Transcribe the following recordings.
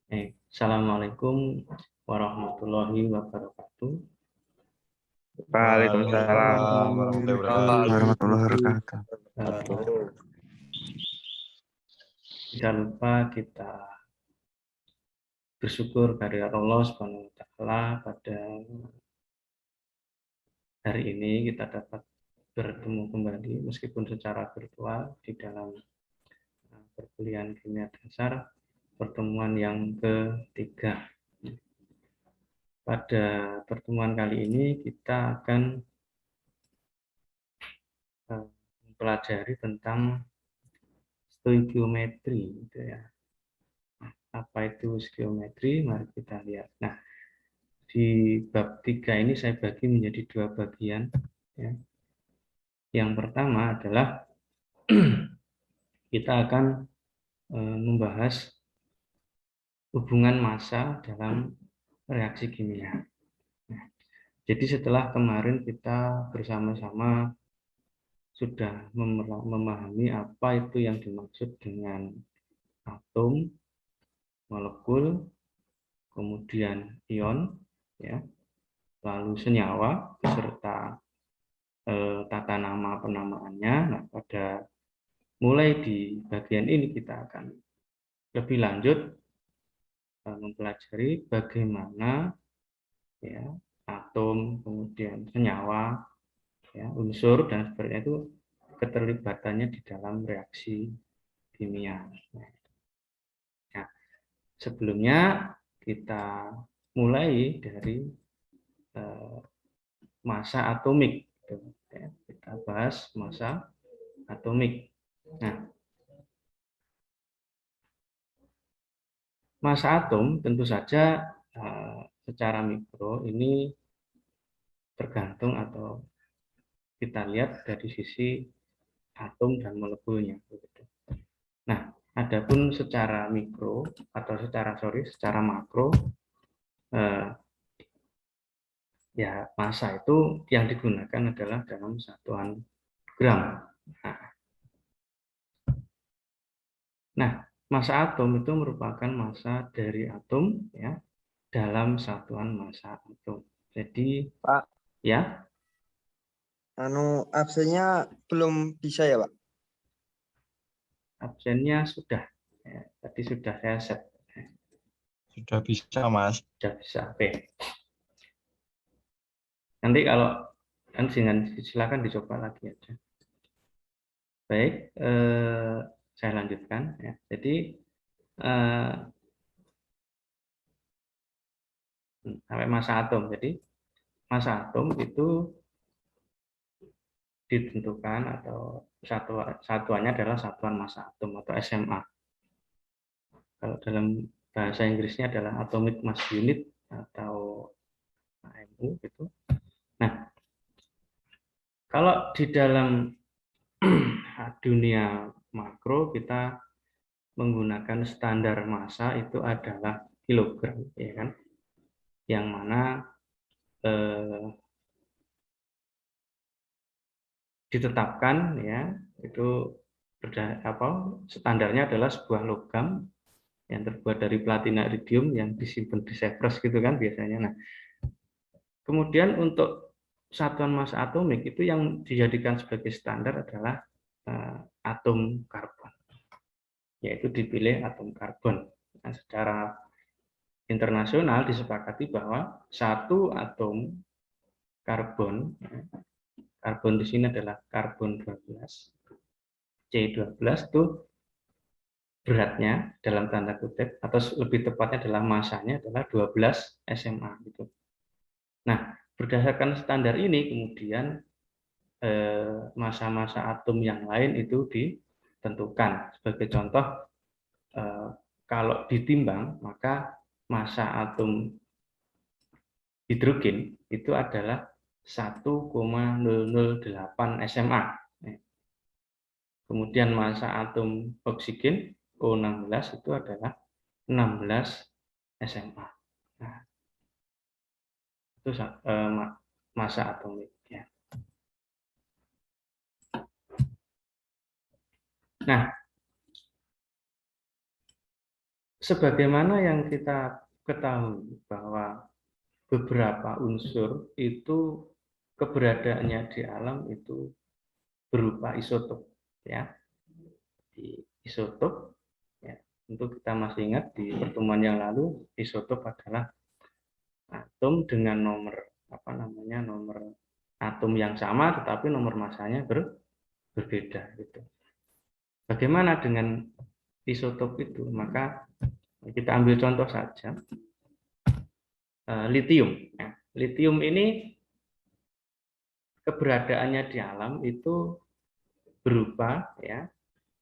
Assalamualaikum warahmatullahi wabarakatuh. Waalaikumsalam warahmatullahi wabarakatuh. Tidak lupa kita bersyukur kepada Allah Subhanahu wa Ta'ala pada hari ini kita dapat bertemu kembali meskipun secara virtual di dalam perkuliahan kimia dasar pertemuan yang ketiga. Pada pertemuan kali ini kita akan mempelajari tentang stoikiometri, gitu ya. Apa itu stoikiometri? Mari kita lihat. Nah, di bab 3 ini saya bagi menjadi dua bagian. Ya. Yang pertama adalah kita akan membahas hubungan massa dalam reaksi kimia. Nah, jadi setelah kemarin kita bersama-sama sudah memahami apa itu yang dimaksud dengan atom, molekul, kemudian ion, ya, lalu senyawa beserta tata nama penamaannya. Nah, mulai di bagian ini kita akan lebih lanjut mempelajari bagaimana ya atom, kemudian senyawa, ya, unsur dan sebagainya itu keterlibatannya di dalam reaksi kimia. Nah, sebelumnya kita mulai dari massa atomik. Kita bahas massa atomik. Nah, massa atom tentu saja secara mikro ini tergantung atau kita lihat dari sisi atom dan molekulnya. Nah, adapun secara mikro atau secara makro, ya massa itu yang digunakan adalah dalam satuan gram. Nah, massa atom itu merupakan massa dari atom, ya, dalam satuan massa atom. Jadi, Pak, ya, absennya belum bisa ya, Pak? absennya sudah, ya, tadi sudah saya set. Sudah bisa, Mas. Sudah bisa. Oke. Nanti kalau kan silakan dicoba lagi aja. Baik, saya lanjutkan. Ya. Jadi sampai massa atom. Jadi massa atom itu ditentukan atau satuannya adalah satuan massa atom atau SMA. Kalau dalam bahasa Inggrisnya adalah atomic mass unit atau AMU gitu. Nah, kalau di dalam dunia makro kita menggunakan standar massa itu adalah kilogram, ya kan? Yang mana ditetapkan, ya, itu standarnya adalah sebuah logam yang terbuat dari platina iridium yang disimpan di Sevres gitu kan biasanya. Nah, kemudian untuk satuan massa atomik itu yang dijadikan sebagai standar adalah atom karbon, yaitu dipilih atom karbon. Nah, secara internasional disepakati bahwa satu atom karbon, karbon di sini adalah karbon 12, C12 itu beratnya dalam tanda kutip atau lebih tepatnya adalah masanya adalah 12 SMA gitu. Nah, berdasarkan standar ini kemudian massa-massa atom yang lain itu ditentukan. Sebagai contoh, kalau ditimbang maka massa atom hidrogen itu adalah 1,008 SMA. Kemudian massa atom oksigen O16 itu adalah 16 SMA. Nah, itu massa atomik. Ya. Nah, sebagaimana yang kita ketahui bahwa beberapa unsur itu keberadaannya di alam itu berupa isotop, ya. Di isotop, ya. Untuk kita masih ingat di pertemuan yang lalu, isotop adalah atom dengan nomor nomor atom yang sama tetapi nomor masanya berbeda gitu. Bagaimana dengan isotop itu? Maka kita ambil contoh saja litium. Ya. Litium ini keberadaannya di alam itu berupa, ya,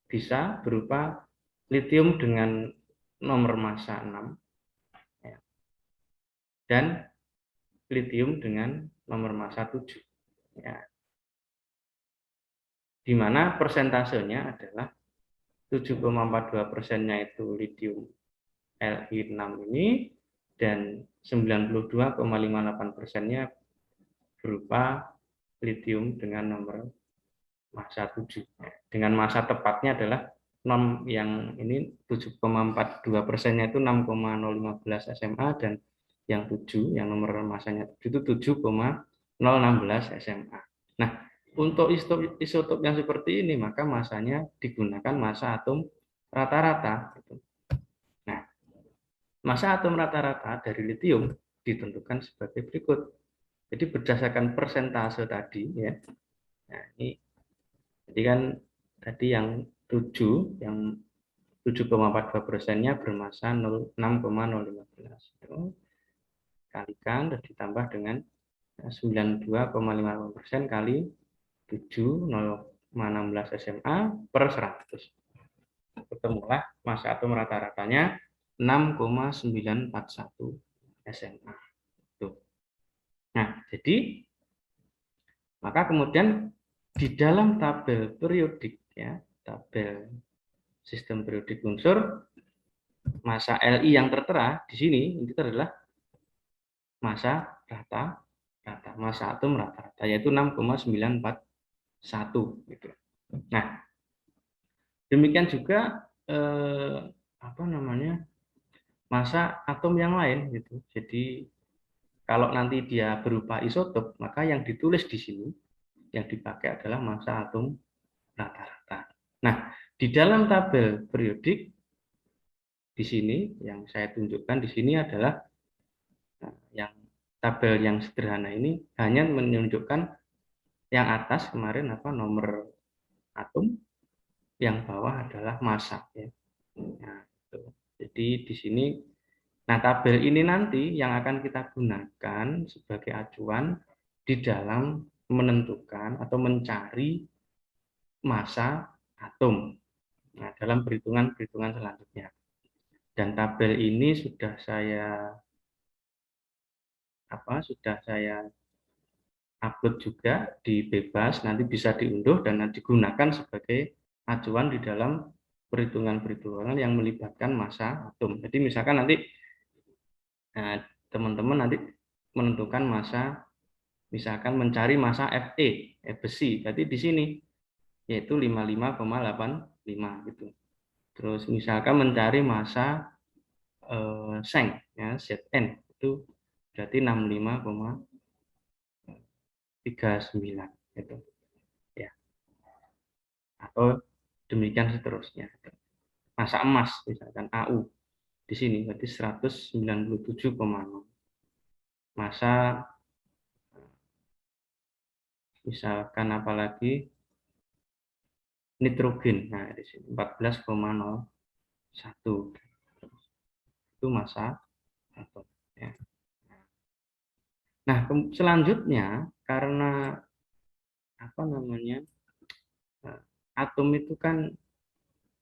bisa berupa litium dengan nomor massa 6, ya, dan litium dengan nomor massa 7, ya, di mana persentasenya adalah 7,42%-nya itu litium Li6 ini, dan 92,58%-nya berupa litium dengan nomor massa 7. Dengan massa tepatnya adalah yang ini 7,42%-nya itu 6,015 SMA, dan yang 7, yang nomor massanya itu 7,016 SMA. Nah, untuk isotop yang seperti ini maka massanya digunakan massa atom rata-rata. Nah, massa atom rata-rata dari litium ditentukan sebagai berikut. Jadi berdasarkan persentase tadi, ya. Nah, ini jadi kan tadi yang 7, yang 7,42%-nya bermassa 6,015. Kalikan dan ditambah dengan 92,58% kali 7,016 SMA per 100. Ketemulah massa atom rata-ratanya 6,941 SMA. Tuh. Nah, jadi maka kemudian di dalam tabel periodik, ya, tabel sistem periodik unsur, massa Li yang tertera di sini itu adalah massa rata-rata, massa atom rata-rata, yaitu 6,941 gitu. Nah, demikian juga massa atom yang lain gitu. Jadi kalau nanti dia berupa isotop, maka yang ditulis di sini yang dipakai adalah massa atom rata-rata. Nah, di dalam tabel periodik di sini yang saya tunjukkan di sini adalah yang tabel yang sederhana ini hanya menunjukkan yang atas kemarin nomor atom, yang bawah adalah massa, ya. Nah, itu. Jadi di sini, nah, tabel ini nanti yang akan kita gunakan sebagai acuan di dalam menentukan atau mencari massa atom. Nah, dalam perhitungan-perhitungan selanjutnya. Dan tabel ini sudah saya upload juga di Bebas, nanti bisa diunduh dan digunakan sebagai acuan di dalam perhitungan-perhitungan yang melibatkan massa atom. Jadi misalkan nanti teman-teman nanti menentukan massa, misalkan mencari massa Fe, besi, berarti di sini yaitu 55,85 gitu. Terus misalkan mencari massa seng, ya, Zn itu berarti 65,39 gitu, ya, atau demikian seterusnya. Massa emas misalkan Au di sini berarti 197,0. Massa misalkan apalagi nitrogen, nah di sini 14,01 itu massa atom, ya. Nah, selanjutnya karena atom itu kan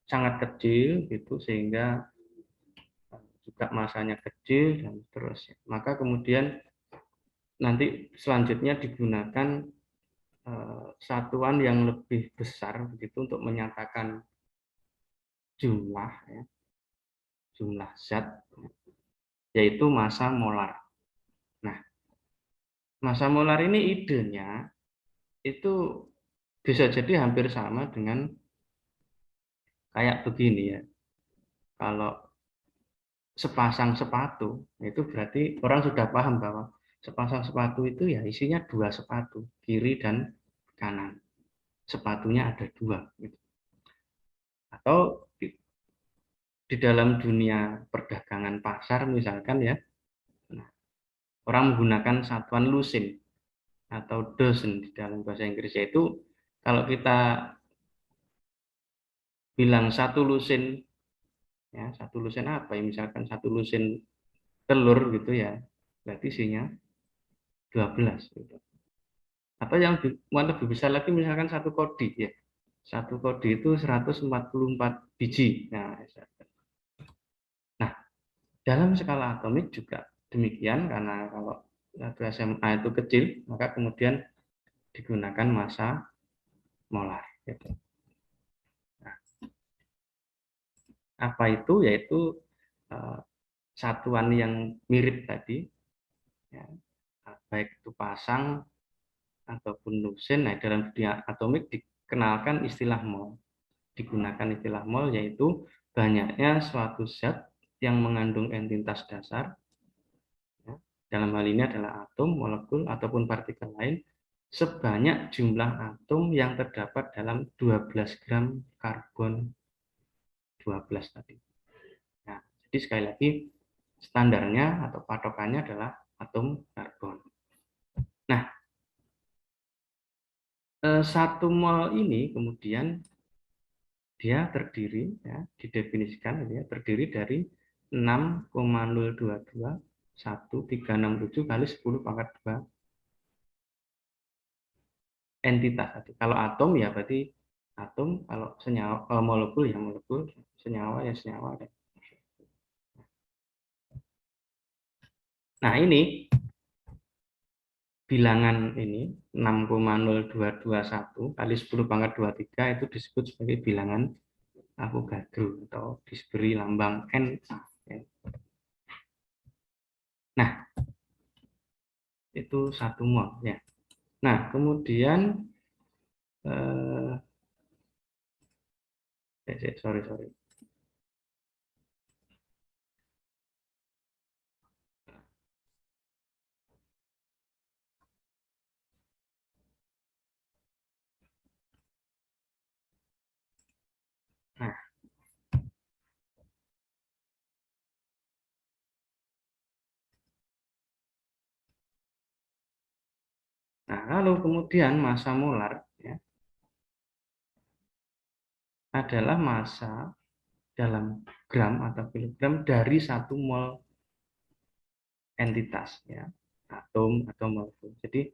sangat kecil gitu, sehingga juga masanya kecil dan seterusnya. Maka kemudian nanti selanjutnya digunakan satuan yang lebih besar begitu untuk menyatakan jumlah, ya, jumlah zat, yaitu massa molar. Nah, massa molar ini idenya itu bisa jadi hampir sama dengan kayak begini, ya. Kalau sepasang sepatu, itu berarti orang sudah paham bahwa sepasang sepatu itu ya isinya 2 sepatu, kiri dan kanan. Sepatunya ada 2. Gitu. Atau di dalam dunia perdagangan pasar misalkan ya, nah, orang menggunakan satuan lusin atau dozen di dalam bahasa Inggris, yaitu kalau kita bilang satu lusin, ya satu lusin apa ya, misalkan satu lusin telur gitu ya, berarti isinya 12 gitu. Atau yang lebih besar lagi misalkan satu kodi ya, satu kodi itu 144 biji. Nah, dalam skala atomik juga demikian, karena kalau satu SMA itu kecil, maka kemudian digunakan massa molar. Gitu. Nah, apa itu? Yaitu satuan yang mirip tadi, ya, baik itu pasang ataupun lusin. Nah, dalam dunia atomik dikenalkan istilah mol. Digunakan istilah mol yaitu banyaknya suatu zat yang mengandung entitas dasar, ya, dalam hal ini adalah atom, molekul, ataupun partikel lain, sebanyak jumlah atom yang terdapat dalam 12 gram karbon 12 tadi. Nah, jadi sekali lagi standarnya atau patokannya adalah atom karbon. Nah, 1 mol ini kemudian dia terdiri, ya, didefinisikan ya, terdiri dari 6,0221367 kali 10 pangkat 2 entitas. Kalau atom ya berarti atom, kalau senyawa, molekul ya molekul, senyawa ya senyawa. Nah, ini bilangan ini 6,0221 kali 10 pangkat 23 itu disebut sebagai bilangan Avogadro atau diberi lambang Na. Nah, itu 1 mol ya. Nah, kemudian sorry. Nah, lalu kemudian massa molar ya, adalah massa dalam gram atau kilogram dari 1 mol entitas ya, atom atau molekul. Jadi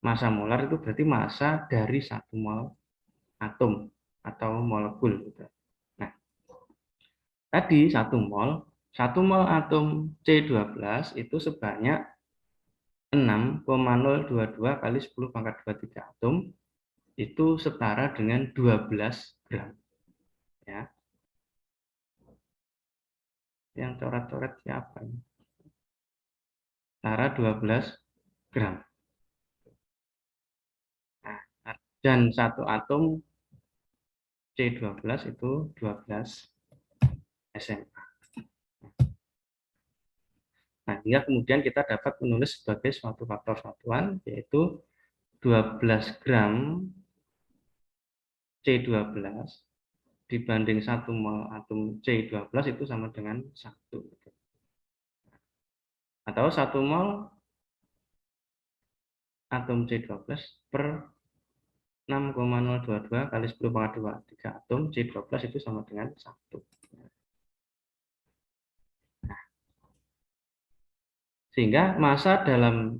massa molar itu berarti massa dari 1 mol atom atau molekul gitu. Nah, tadi 1 mol atom C12 itu sebanyak 6,022 kali 10 pangkat 23 atom, itu setara dengan 12 gram. Ya. Yang coret-coret siapa ini? Setara 12 gram. Nah, dan satu atom C12 itu 12 SMA. Nah, hingga kemudian kita dapat menulis sebagai suatu faktor satuan, yaitu 12 gram C12 dibanding 1 mol atom C12 itu sama dengan 1. Atau 1 mol atom C12 per 6,022 kali 10 pangkat 23 atom C12 itu sama dengan 1. Nah, sehingga massa dalam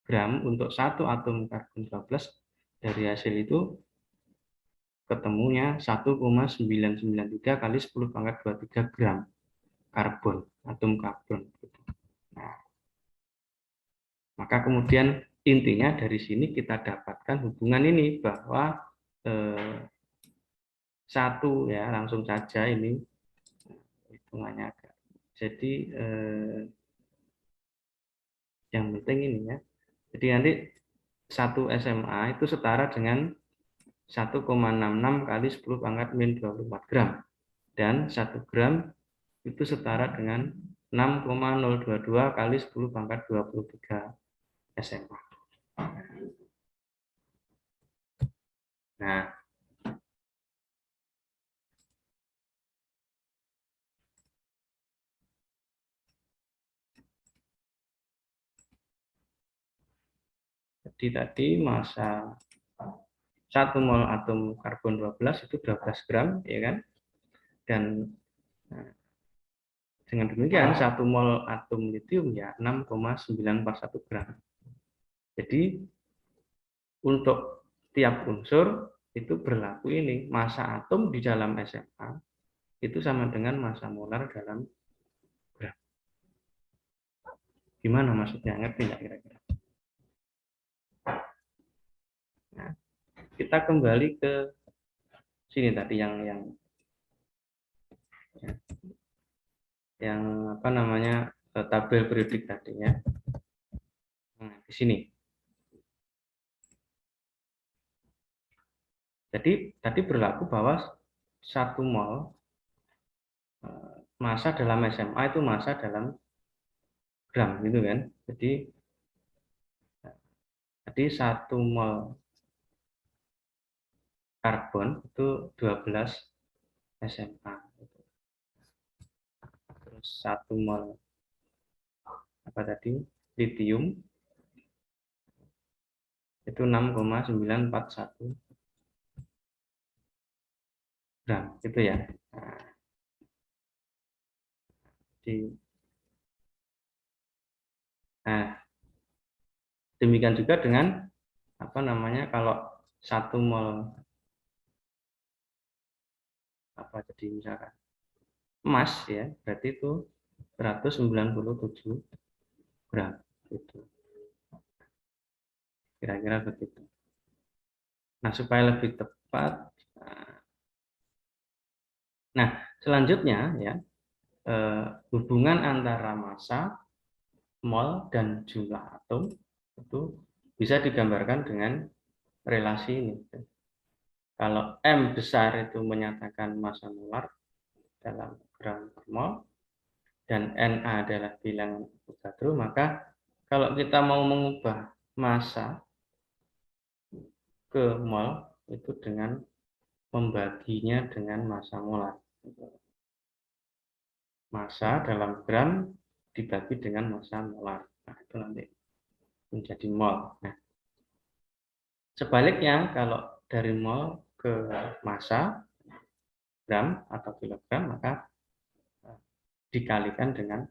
gram untuk 1 atom karbon 12 dari hasil itu ketemunya 1,993 kali 10 pangkat 23 gram karbon, atom karbon. Nah, maka kemudian intinya dari sini kita dapatkan hubungan ini bahwa satu ya, langsung saja ini hitungannya agak. Jadi yang penting ini ya. Jadi nanti 1 SMA itu setara dengan 1,66 kali 10 pangkat min 24 gram. Dan 1 gram itu setara dengan 6,022 kali 10 pangkat 23 SMA. Nah, jadi tadi massa 1 mol atom karbon 12 itu 12 gram, ya kan? Dan dengan demikian 1 mol atom litium ya 6,941 gram. Jadi untuk tiap unsur itu berlaku ini, massa atom di dalam SMA itu sama dengan massa molar dalam gram. Gimana maksudnya? Ngerti nggak kira-kira? Nah, kita kembali ke sini tadi yang apa namanya tabel periodik tadinya. Nah, di sini. Jadi tadi berlaku bahwa 1 mol massa dalam SMA itu massa dalam gram gitu kan. Jadi 1 mol karbon itu 12 SMA. Terus 1 mol apa tadi? Litium itu 6,941 gram gitu ya. Nah, demikian juga dengan apa namanya kalau 1 mol apa jadi misalkan emas ya, berarti itu 197 gram gitu. Kira-kira begitu. Nah, supaya lebih tepat, nah selanjutnya ya hubungan antara massa, mol dan jumlah atom itu bisa digambarkan dengan relasi ini. Kalau M besar itu menyatakan massa molar dalam gram per mol dan Na adalah bilangan Avogadro, maka kalau kita mau mengubah massa ke mol itu dengan membaginya dengan massa molar. Massa dalam gram dibagi dengan massa molar. Nah, itu nanti menjadi mol. Nah, sebaliknya kalau dari mol ke massa gram atau kilogram maka dikalikan dengan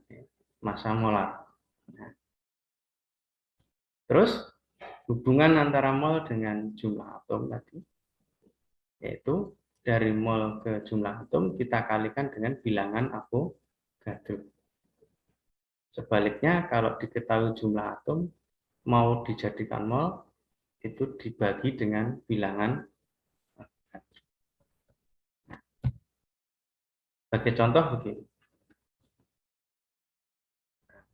massa molar. Nah, terus hubungan antara mol dengan jumlah atom tadi, yaitu dari mol ke jumlah atom kita kalikan dengan bilangan Avogadro. Sebaliknya kalau diketahui jumlah atom mau dijadikan mol itu dibagi dengan bilangan Avogadro. Nah, sebagai contoh begini.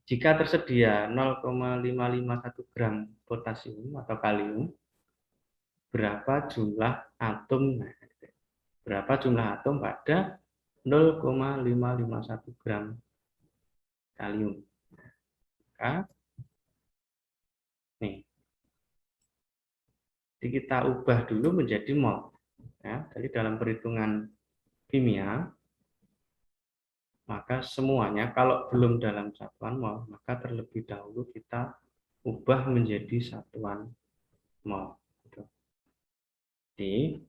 Jika tersedia 0,551 gram potasium atau kalium, berapa jumlah atom? Berapa jumlah atom pada 0,551 gram kalium? Maka nih, jadi kita ubah dulu menjadi mol. Ya, jadi dalam perhitungan kimia, maka semuanya kalau belum dalam satuan mol, maka terlebih dahulu kita ubah menjadi satuan mol. Jadi,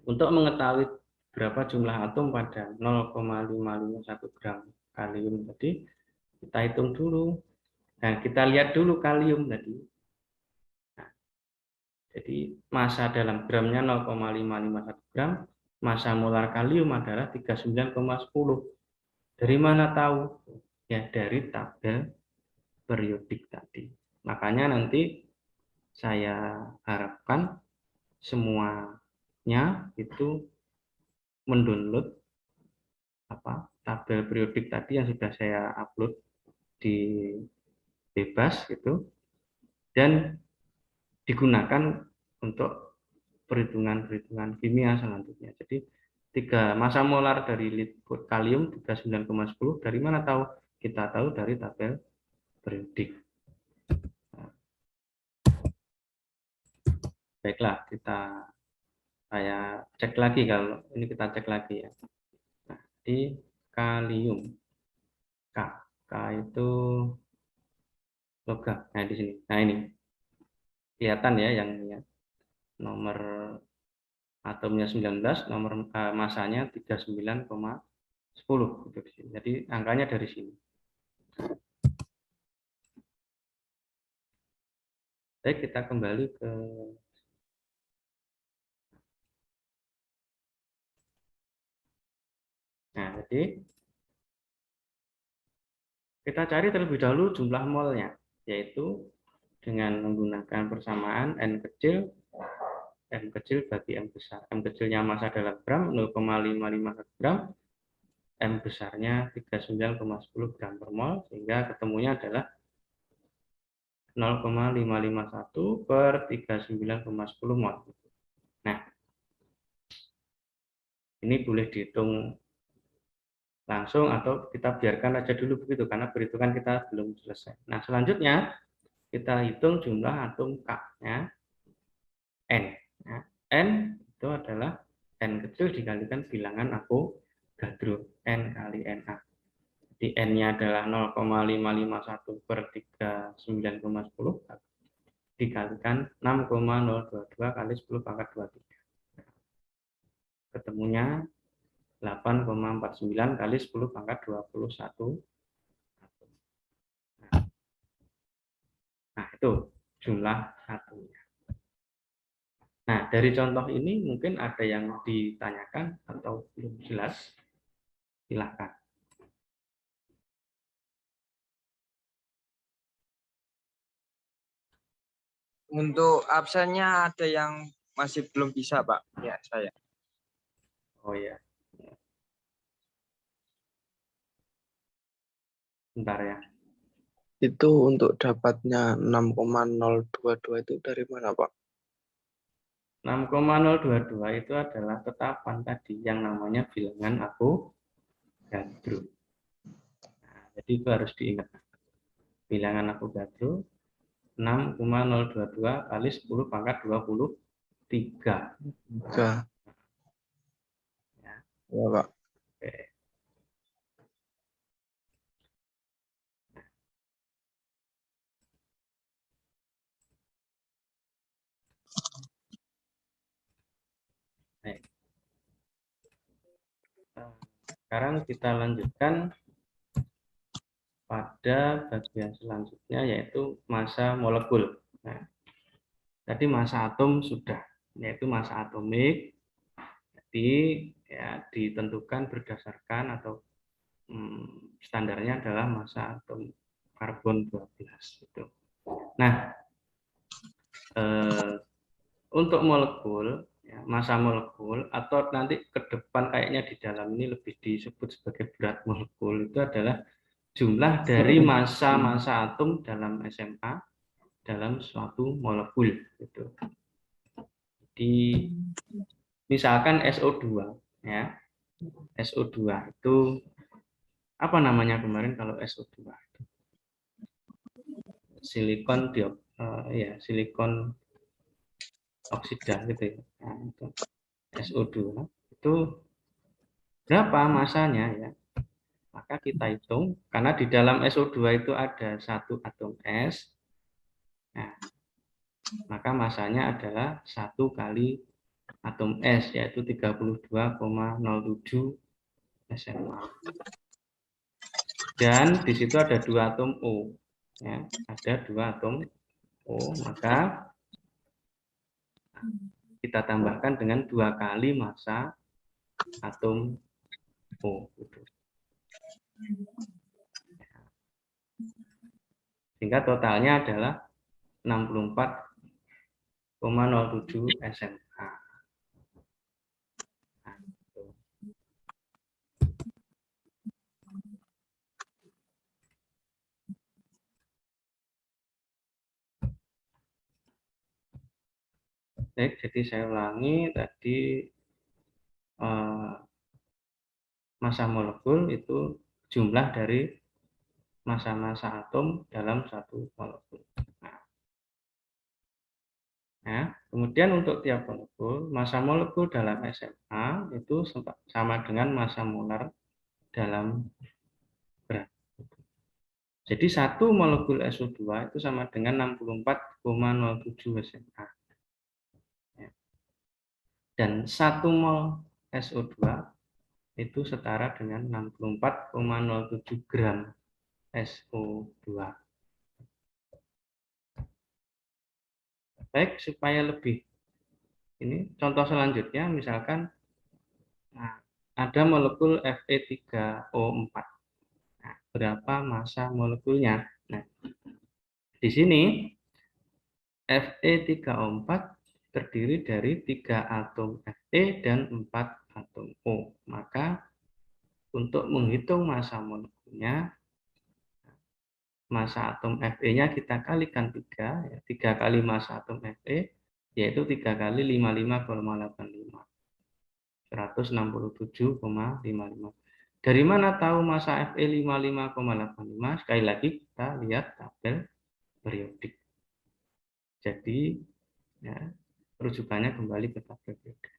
untuk mengetahui berapa jumlah atom pada 0,551 gram kalium tadi, kita hitung dulu. Nah, kita lihat dulu kalium tadi. Nah, jadi massa dalam gramnya 0,551 gram, massa molar kalium adalah 39,10. Dari mana tahu? Ya, dari tabel periodik tadi. Makanya nanti saya harapkan semuanya itu mendownload tabel periodik tadi yang sudah saya upload di bebas gitu dan digunakan untuk perhitungan-perhitungan kimia selanjutnya. Jadi massa molar dari kalium 39,10. Dari mana tahu? Kita tahu dari tabel periodik. Baiklah, saya cek lagi, kalau ini kita cek lagi ya. Nah, di kalium K. K itu logam. Nah, di sini. Nah, ini kelihatan ya yang nomor atomnya 19, nomor masanya 39,10 gitu. Jadi angkanya dari sini. Baik, kita kembali ke jadi kita cari terlebih dahulu jumlah molnya, yaitu dengan menggunakan persamaan N kecil bagi M besar. M kecilnya massa dalam gram 0,551 gram, M besarnya 39,10 gram per mol, sehingga ketemunya adalah 0,551 per 39,10 mol. Nah, ini boleh dihitung langsung atau kita biarkan aja dulu begitu, karena perhitungan kita belum selesai. Nah, selanjutnya kita hitung jumlah atom K-nya N. Nah, N itu adalah N kecil dikalikan bilangan Avogadro, N kali Na. Jadi N-nya adalah 0,551 per 39,10 dikalikan 6,022 kali 10 pangkat 23. Ketemunya 8,49 kali 10 pangkat 21. Nah, itu jumlah satunya. Nah, dari contoh ini mungkin ada yang ditanyakan atau belum jelas. Silakan. Untuk absennya ada yang masih belum bisa, Pak. Ya, saya. Oh ya. Bentar ya. Itu untuk dapatnya 6,022 itu dari mana, Pak? 6,022 itu adalah tetapan tadi yang namanya bilangan Avogadro. Nah, jadi itu harus diingat. Bilangan Avogadro 6,022 kali 10 pangkat 23. Ya, Ya. ya Pak. Oke. Baik. Sekarang kita lanjutkan pada bagian selanjutnya, yaitu massa molekul. Nah, tadi massa atom sudah, yaitu massa atomik. Jadi ya ditentukan berdasarkan atau standarnya adalah massa atom karbon 12 itu. Nah, untuk molekul, ya, massa molekul atau nanti ke depan kayaknya di dalam ini lebih disebut sebagai berat molekul, itu adalah jumlah dari massa-massa atom dalam SMA dalam suatu molekul. Gitu. Di misalkan SO2, ya, SO2 itu apa namanya kemarin kalau SO2? Silikon ya, silikon oksida gitu ya. Nah, itu SO2 itu berapa masanya ya? Maka kita hitung, karena di dalam SO2 itu ada satu atom S. Nah, maka masanya adalah 1 kali atom S, yaitu 32,07 SMA. Dan di situ ada 2 atom O. Ya, ada 2 atom O, maka kita tambahkan dengan 2 kali massa atom O. Gitu. Sehingga totalnya adalah 64,07 SMA. Nah, gitu. Baik, jadi saya ulangi tadi massa molekul itu jumlah dari massa-massa atom dalam satu molekul. Nah, kemudian untuk tiap molekul, massa molekul dalam SMA itu sama dengan massa molar dalam gram. Jadi satu molekul SO2 itu sama dengan 64,07 SMA. Dan 1 mol SO2 itu setara dengan 64,07 gram SO2. Baik, supaya lebih ini contoh selanjutnya misalkan ada molekul Fe3O4. Nah, berapa massa molekulnya? Nah, di sini Fe3O4 terdiri dari 3 atom Fe dan 4 atom O. Maka untuk menghitung massa molekulnya, massa atom Fe-nya kita kalikan 3, ya, 3 kali massa atom Fe, yaitu 3 kali 55,85. 167,55. Dari mana tahu massa Fe 55,85? Sekali lagi kita lihat tabel periodik. Jadi ya, rujukannya kembali ke tabel periodik.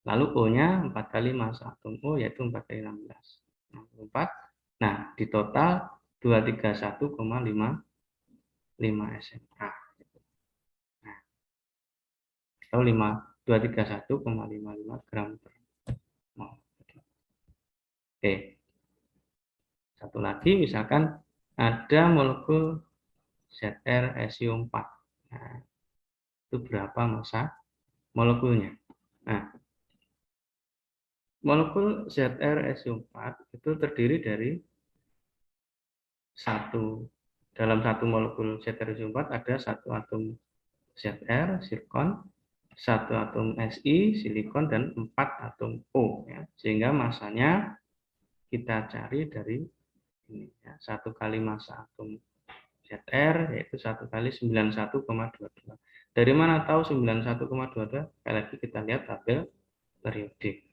Lalu O-nya 4 kali massa atom O, yaitu 4 kali 16. 64. Nah, di total 231,55 SMA. Nah, atau 231,55 gram per mol. Oke. Satu lagi, misalkan ada molekul ZrSiO4. Nah, itu berapa massa molekulnya? Nah, molekul ZrSiO4 itu terdiri dari dalam satu molekul ZrSiO4 ada satu atom Zr, zirkon, satu atom Si, silikon, dan 4 atom O. Ya. Sehingga massanya kita cari dari ini, ya, 1 kali massa atom Zr, yaitu 1 kali 91,22. Dari mana tahu 91,22? Sekali lagi kita lihat tabel periodik.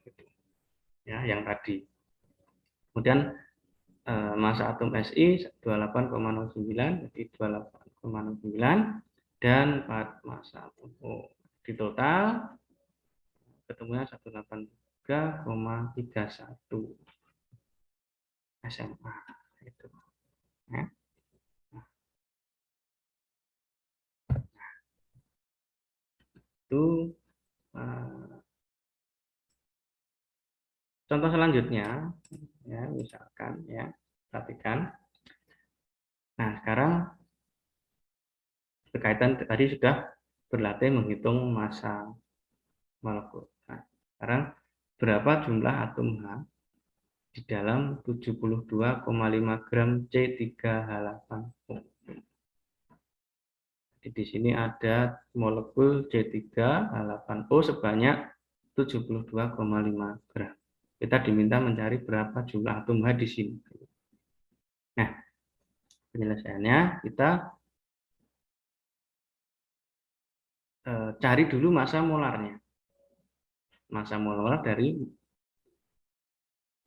Ya, yang tadi. Kemudian massa atom Si 28,09, jadi 28,09, dan 4 massa atom O. Di total ketemunya 183,31 SMA. Itu. Ya. Itu contoh selanjutnya, ya misalkan, ya perhatikan. Nah sekarang berkaitan tadi sudah berlatih menghitung massa molekul. Nah, sekarang berapa jumlah atom H di dalam 72,5 gram C3H8O. Jadi di sini ada molekul C3H8O sebanyak 72,5 gram. Kita diminta mencari berapa jumlah atom H di sini. Nah, penyelesaiannya kita cari dulu massa molarnya. Massa molar dari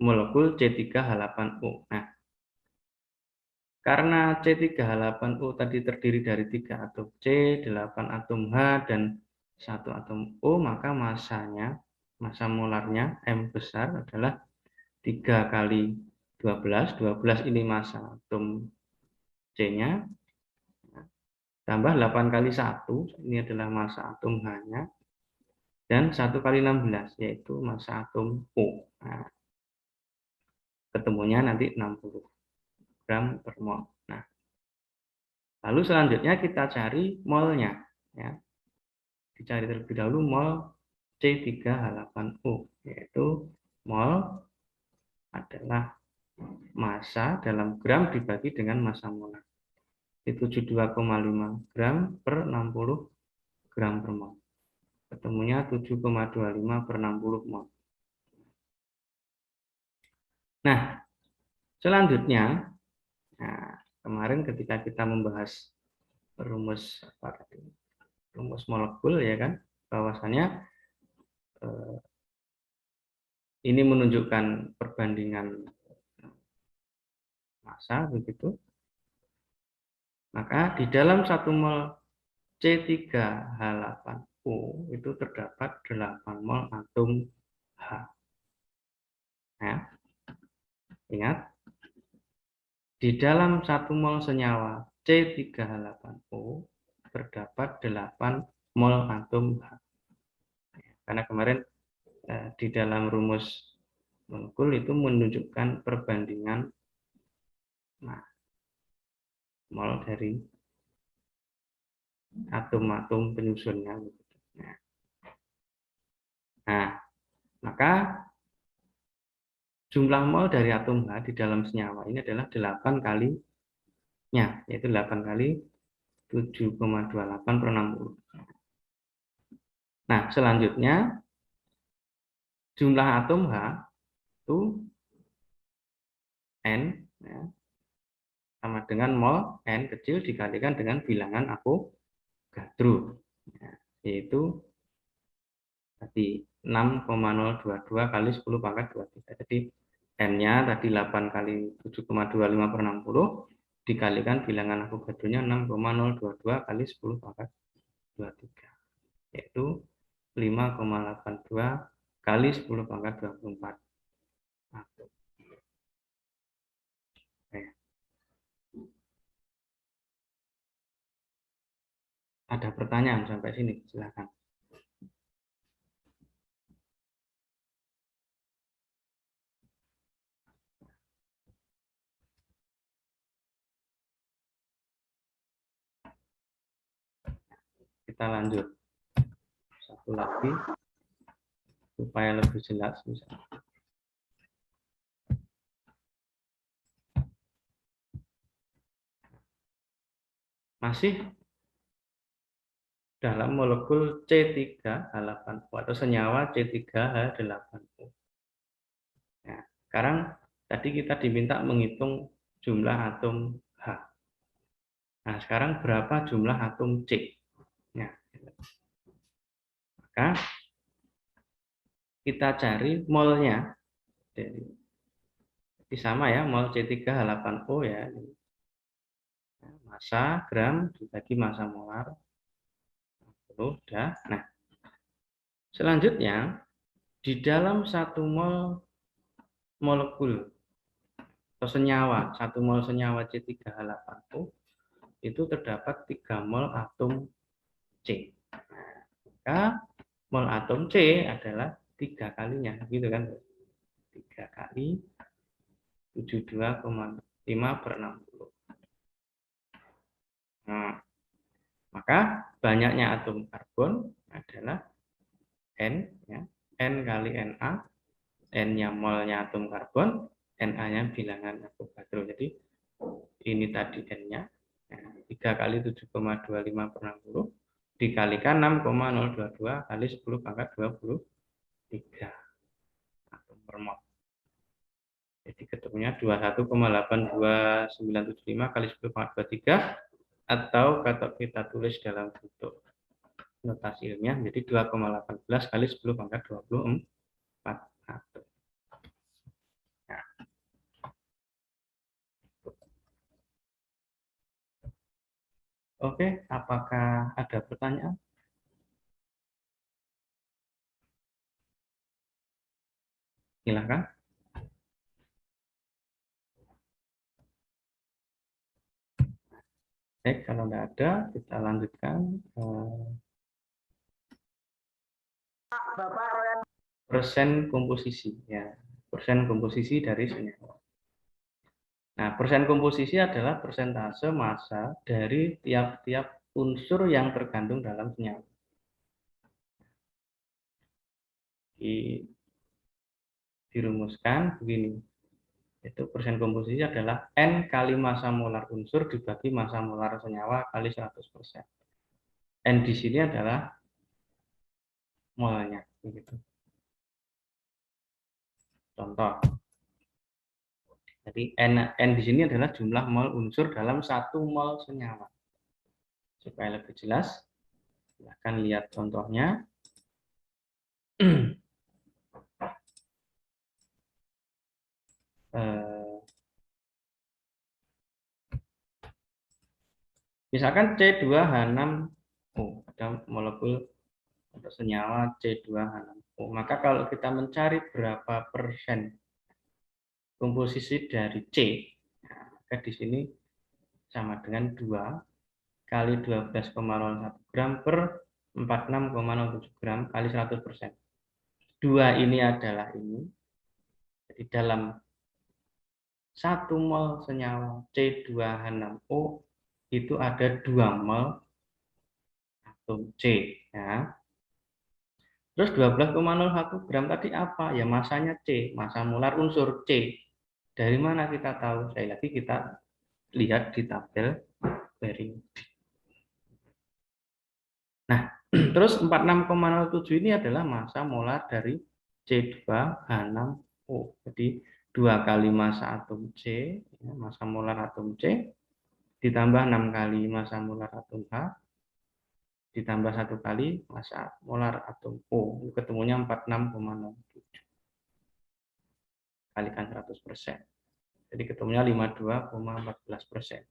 molekul C3H8O. Nah, karena C3H8O tadi terdiri dari 3 atom C, 8 atom H, dan 1 atom O, maka massanya, massa molarnya M besar adalah 3 kali 12. 12 ini massa atom C-nya. Tambah 8 kali 1, ini adalah massa atom H-nya. Dan 1 kali 16, yaitu massa atom O. Nah, ketemunya nanti 60 gram per mol. Nah, lalu selanjutnya kita cari molnya. Ya. Dicari terlebih dahulu mol C3H8O, yaitu mol adalah massa dalam gram dibagi dengan massa molar. Itu 72,5 gram per 60 gram per mol. Ketemunya 7,25 per 60 mol. Nah, selanjutnya, nah, kemarin ketika kita membahas rumus molekul, ya kan, bahwasannya ini menunjukkan perbandingan massa begitu. Maka di dalam 1 mol C3H8O itu terdapat 8 mol atom H. Ya. Ingat, di dalam 1 mol senyawa C3H8O terdapat 8 mol atom H. Karena kemarin di dalam rumus molekul itu menunjukkan perbandingan mol dari atom-atom penyusunnya. Nah, maka jumlah mol dari atom H di dalam senyawa ini adalah 8 kalinya, yaitu 8 kali 7,28/60. Nah, selanjutnya jumlah atom H itu N, ya, sama dengan mol N kecil dikalikan dengan bilangan Avogadro, ya, yaitu tadi 6,022 kali 10 pangkat 23. Jadi N-nya tadi 8 kali 7,25/60 dikalikan bilangan Avogadro-nya 6,022 kali 10 pangkat 23, yaitu 5,82 kali 10 pangkat 24. Ada pertanyaan sampai sini? Silakan. Kita lanjut. Satu lagi supaya lebih jelas misalnya. Masih dalam molekul C3H8O atau senyawa C3H8O. Nah, sekarang tadi kita diminta menghitung jumlah atom H. Nah, sekarang berapa jumlah atom C? Nah, maka kita cari molnya. Jadi sama ya, mol C3H8O ya. Massa gram dibagi massa molar. Udah. Nah, selanjutnya di dalam 1 mol molekul atau senyawa, 1 mol senyawa C3H8O itu terdapat 3 mol atom C. Nah, maka mol atom C adalah 3 kalinya, gitu kan? 3 kali 72,5/60. Nah, maka banyaknya atom karbon adalah N, ya, N kali Na, N-nya molnya atom karbon, Na-nya bilangan Avogadro. Jadi ini tadi N-nya, 3 kali 7,25/60 dikalikan 6,022 kali 10 pangkat 23 atom per mol. Jadi ketemunya 21,82975 kali 10 pangkat 23, atau kalau kita tulis dalam bentuk notasi ilmiah menjadi 2,18 kali 10 pangkat 24 atom. Nah. Oke, apakah ada pertanyaan? Silakan. Baik, kalau tidak ada, kita lanjutkan. Persen komposisi, ya, persen komposisi dari senyawa. Nah, persen komposisi adalah persentase massa dari tiap-tiap unsur yang terkandung dalam senyawa. Dirumuskan begini. Itu persen komposisi adalah N kali massa molar unsur dibagi massa molar senyawa kali 100%. N di sini adalah molnya. Begitu. Contoh. Jadi N di sini adalah jumlah mol unsur dalam 1 mol senyawa. Supaya lebih jelas, silahkan lihat contohnya. Misalkan C2H6O, ada molekul atau senyawa C2H6O. Maka kalau kita mencari berapa persen komposisi dari C, maka di sini sama dengan 2 kali 12,01 gram per 46,07 gram kali 100%. 2 ini adalah ini. Jadi dalam 1 mol senyawa C2H6O itu ada 2 mol atom C. Ya. Terus 12,01 gram tadi apa? Ya masanya C, massa molar unsur C. Dari mana kita tahu? Sekali lagi kita lihat di tabel periodik. Nah, terus 46,07 ini adalah massa molar dari C2H6O. Jadi 2 kali massa atom C, ya, massa molar atom C, ditambah 6 kali massa molar atom H, ditambah 1 kali massa molar atom O. Ketemunya 46,07. Kalikan 100%. Jadi ketemunya 52,14%.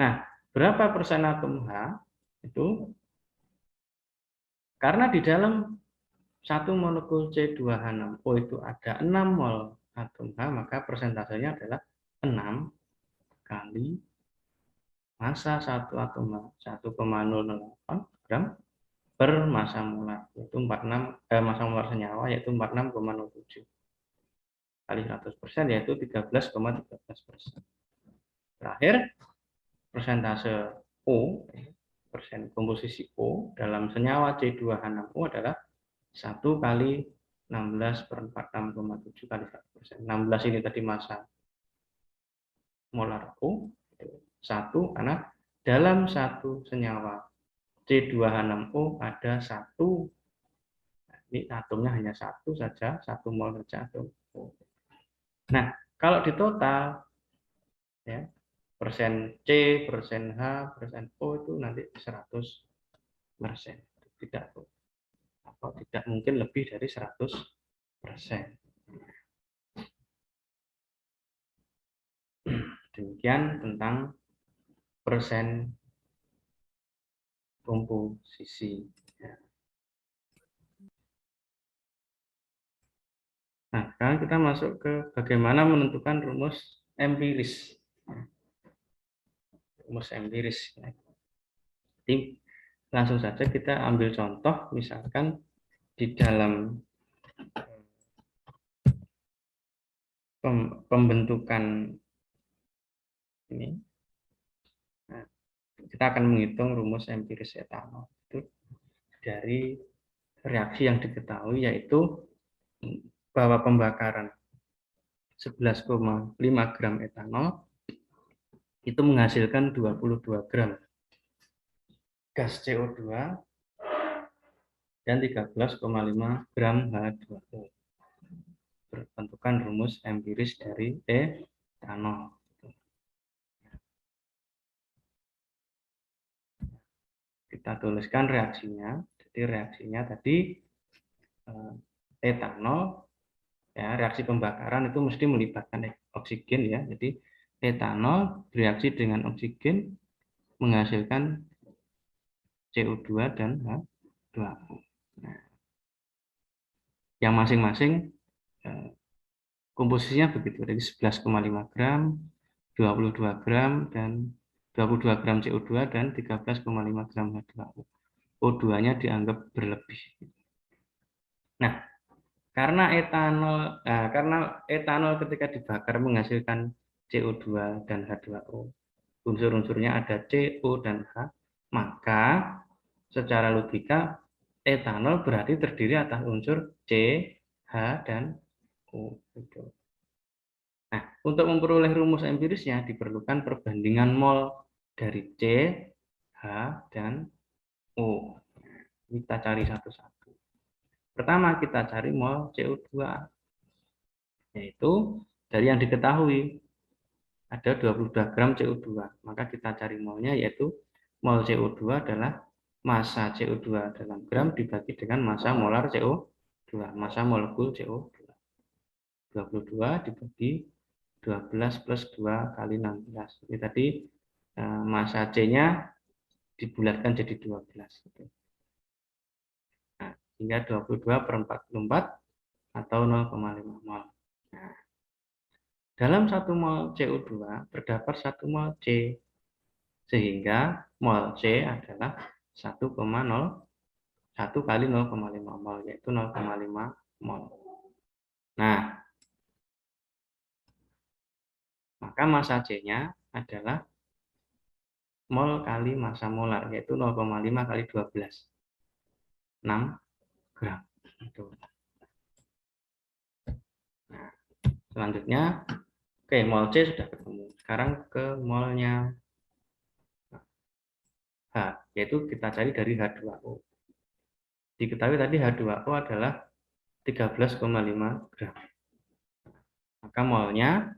Nah, berapa persen atom H? Itu karena di dalam 1 molekul C2H6O itu ada 6 mol atom H, maka persentasenya adalah 6 kali massa 1 atom H, 1,008 gram per massa molar, yaitu massa molar senyawa yaitu 46,07 kali 100%, yaitu 13,13%. Terakhir, persentase O, persen komposisi O dalam senyawa C2H6O adalah 1 kali 16 per 46,7 kali 100%. 16 ini tadi massa molar O, 1 karena dalam satu senyawa C2H6O ada 1, ini atomnya hanya 1 saja, 1 mol saja atom O. Nah, kalau di total, ya, persen C, persen H, persen O itu nanti 100%. Tidak mungkin lebih dari 100%. Demikian tentang persen komposisi. Nah, sekarang kita masuk ke bagaimana menentukan rumus empiris. Rumus empiris. Jadi langsung saja kita ambil contoh, misalkan di dalam pembentukan ini, nah, kita akan menghitung rumus empiris etanol itu dari reaksi yang diketahui, yaitu bahwa pembakaran 11,5 gram etanol itu menghasilkan 22 gram gas CO2 dan 13,5 gram H2O. Berbentukan rumus empiris dari etanol. Kita tuliskan reaksinya. Jadi reaksinya tadi etanol, ya, reaksi pembakaran itu mesti melibatkan oksigen, ya. Jadi etanol bereaksi dengan oksigen menghasilkan CO2 dan H2O. Nah, yang masing-masing komposisinya begitu, dari 11,5 gram, 22 gram, dan 22 gram CO2 dan 13,5 gram H2O. O2-nya dianggap berlebih. Nah, karena etanol ketika dibakar menghasilkan CO2 dan H2O, unsur-unsurnya ada CO dan H, maka secara logika etanol berarti terdiri atas unsur C, H, dan O. Nah, untuk memperoleh rumus empirisnya diperlukan perbandingan mol dari C, H, dan O. Kita cari satu-satu. Pertama kita cari mol CO2, yaitu dari yang diketahui ada 22 gram CO2. Maka kita cari molnya, yaitu mol CO2 adalah massa CO2 dalam gram dibagi dengan massa molar CO2, massa molekul CO2. 22 dibagi 12 plus 2 kali 16. Ini tadi massa C-nya dibulatkan jadi 12. Nah, hingga 22 per 44 atau 0,5 mol. Nah, dalam 1 mol CO2 terdapat 1 mol C, sehingga mol C adalah 1,01 kali 0,5 mol, yaitu 0,5 mol. Nah, maka massa C-nya adalah mol kali massa molar, yaitu 0,5 kali 12. 6 gram. Nah, selanjutnya, oke, mol C sudah ketemu. Sekarang ke molnya H, yaitu kita cari dari H2O. Diketahui tadi H2O adalah 13,5 gram. Maka molnya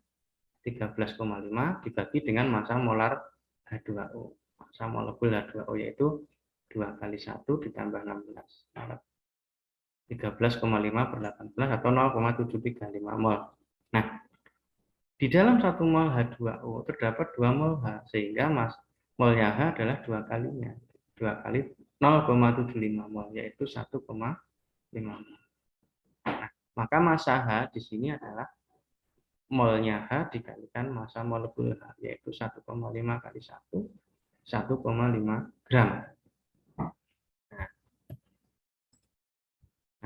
13,5 dibagi dengan massa molar H2O. Massa molekul H2O yaitu 2 kali 1 ditambah 16. 13,5 per 18 atau 0,735 mol. Nah, di dalam 1 mol H2O terdapat 2 mol H, sehingga molnya H adalah 2 kalinya. 2 kali 0,75 mol, yaitu 1,5 mol. Nah, maka massa H di sini adalah molnya H dikalikan massa molekul H, yaitu 1,5 kali 1, 1,5 gram.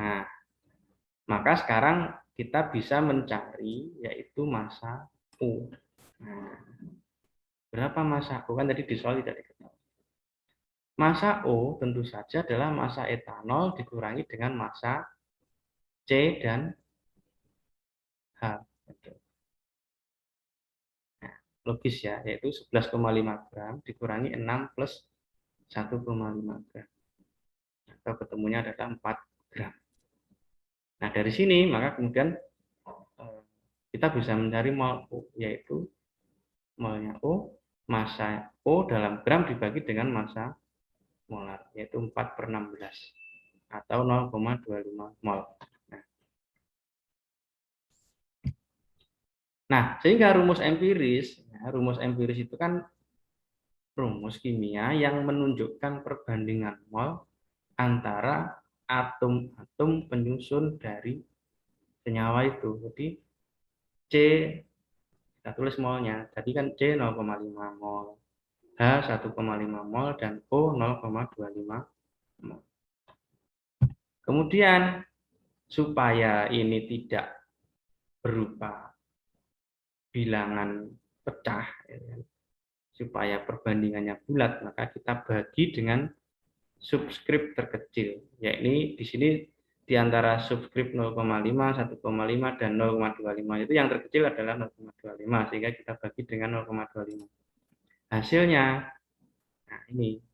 Nah, maka sekarang kita bisa mencari yaitu massa O. Nah, berapa massa O? Kan tadi di soal tidak diketahui. Massa O tentu saja adalah massa etanol dikurangi dengan massa C dan H. Nah, logis ya, yaitu 11,5 gram dikurangi 6 plus 1,5 gram. Atau ketemunya adalah 4 gram. Nah, dari sini maka kemudian kita bisa mencari mol O, yaitu molnya O, massa O dalam gram dibagi dengan massa molar, yaitu 4 per 16 atau 0,25 mol. Nah, sehingga rumus empiris itu kan rumus kimia yang menunjukkan perbandingan mol antara atom-atom penyusun dari senyawa itu. Jadi C, kita tulis molnya. Tadi kan C 0,5 mol, H 1,5 mol, dan O 0,25 mol. Kemudian, supaya ini tidak berupa bilangan pecah, supaya perbandingannya bulat, maka kita bagi dengan subskrip terkecil. Yakni di sini di antara subskrip 0,5, 1,5, dan 0,25 itu yang terkecil adalah 0,25, sehingga kita bagi dengan 0,25. Hasilnya, nah ini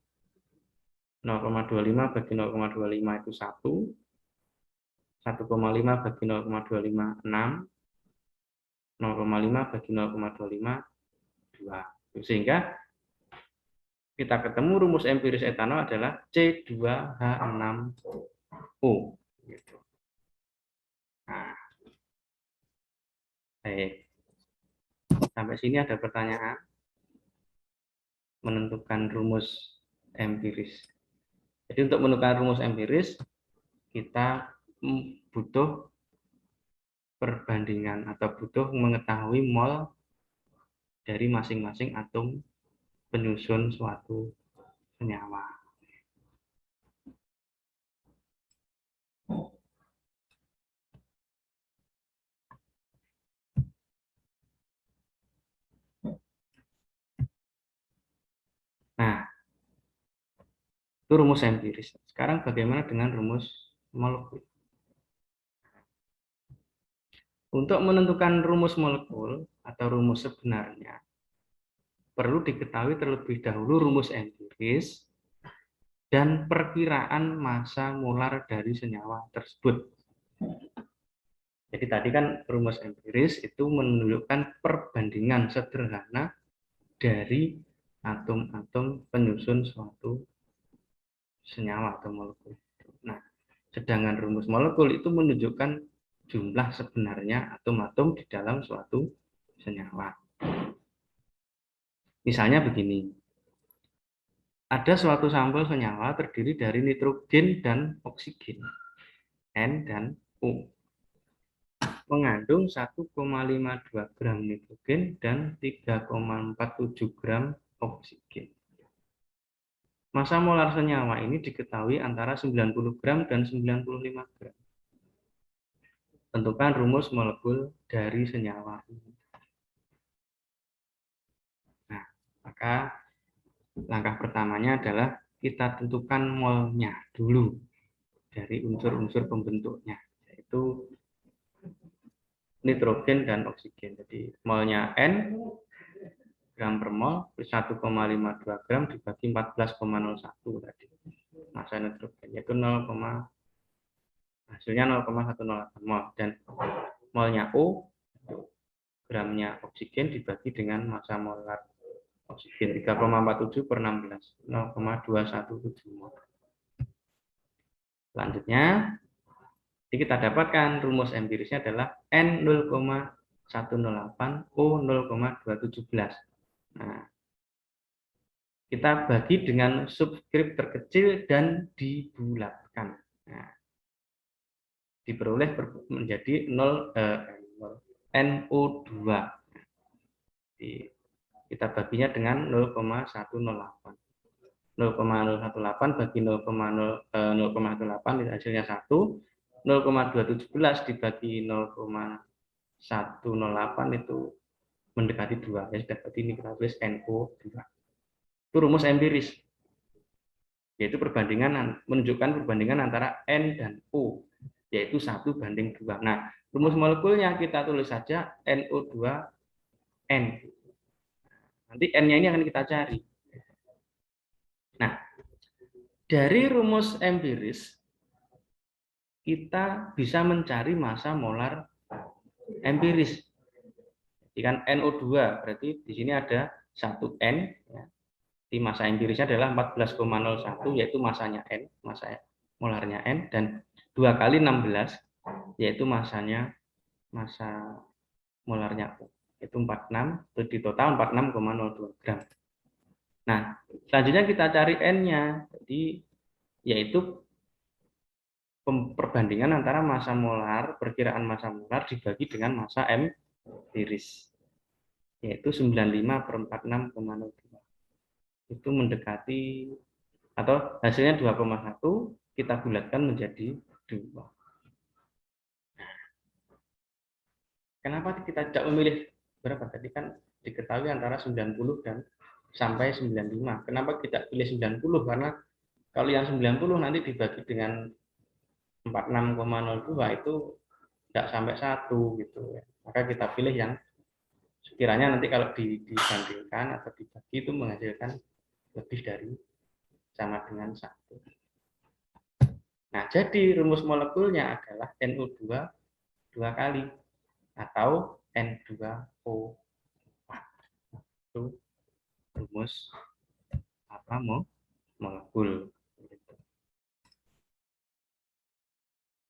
0,25 bagi 0,25 itu 1, 1,5 bagi 0,25 6, 0,5 bagi 0,25 2. Sehingga kita ketemu rumus empiris etanol adalah C2H6O. Gitu. Nah, baik. Sampai sini ada pertanyaan? Menentukan rumus empiris. Jadi untuk menentukan rumus empiris, kita butuh perbandingan atau butuh mengetahui mol dari masing-masing atom penyusun suatu senyawa. Nah, itu rumus empiris. Sekarang bagaimana dengan rumus molekul? Untuk menentukan rumus molekul atau rumus sebenarnya, perlu diketahui terlebih dahulu rumus empiris dan perkiraan massa molar dari senyawa tersebut. Jadi tadi kan rumus empiris itu menunjukkan perbandingan sederhana dari atom-atom penyusun suatu senyawa atau molekul. Nah, sedangkan rumus molekul itu menunjukkan jumlah sebenarnya atom-atom di dalam suatu senyawa. Misalnya begini, ada suatu sampel senyawa terdiri dari nitrogen dan oksigen, N dan O, mengandung 1,52 gram nitrogen dan 3,47 gram oksigen. Massa molar senyawa ini diketahui antara 90 gram dan 95 gram. Tentukan rumus molekul dari senyawa ini. Nah, maka langkah pertamanya adalah kita tentukan molnya dulu dari unsur-unsur pembentuknya, yaitu nitrogen dan oksigen. Jadi molnya N gram per mol 1,52 gram dibagi 14,01 tadi. Massa nitrogen yaitu hasilnya 0,108 mol, dan molnya O gramnya oksigen dibagi dengan massa molar oksigen 3,47 per 16, 0,217 mol. Selanjutnya kita dapatkan rumus empirisnya adalah N 0,108 O 0,217. Nah, kita bagi dengan subskrip terkecil dan dibulatkan. Nah, diperoleh menjadi NO2. Kita baginya dengan 0,108. 0,018 bagi 0,018 hasilnya 1. 0,217 dibagi 0,108 itu mendekati 2. Ya, berarti ini kita tulis NO2. Itu rumus empiris. Yaitu menunjukkan perbandingan antara N dan O, yaitu 1:2. Nah, rumus molekulnya kita tulis saja NO2N. Nanti N-nya ini akan kita cari. Nah, dari rumus empiris kita bisa mencari massa molar empiris. Jadi kan NO2 berarti di sini ada 1N, ya. Di massa empirisnya adalah 14,01 yaitu massanya N, massa molarnya N, dan 2 kali 16 yaitu massa molarnya O, yaitu 46, di total 46,02 gram. Nah, selanjutnya kita cari N-nya, jadi yaitu perbandingan antara massa molar, perkiraan massa molar dibagi dengan massa empiris, yaitu 95 per 46,02. Itu mendekati, atau hasilnya 2,1, kita bulatkan menjadi 2. Kenapa kita tidak memilih berapa? Tadi kan diketahui antara 90 dan sampai 95. Kenapa kita pilih 90? Karena kalau yang 90 nanti dibagi dengan 46,02 itu tidak sampai 1 gitu ya. Maka kita pilih yang sekiranya nanti kalau dibandingkan atau dibagi itu menghasilkan lebih dari sama dengan 1. Nah, jadi rumus molekulnya adalah NO2 2 kali atau N2O4. Itu rumus molekul.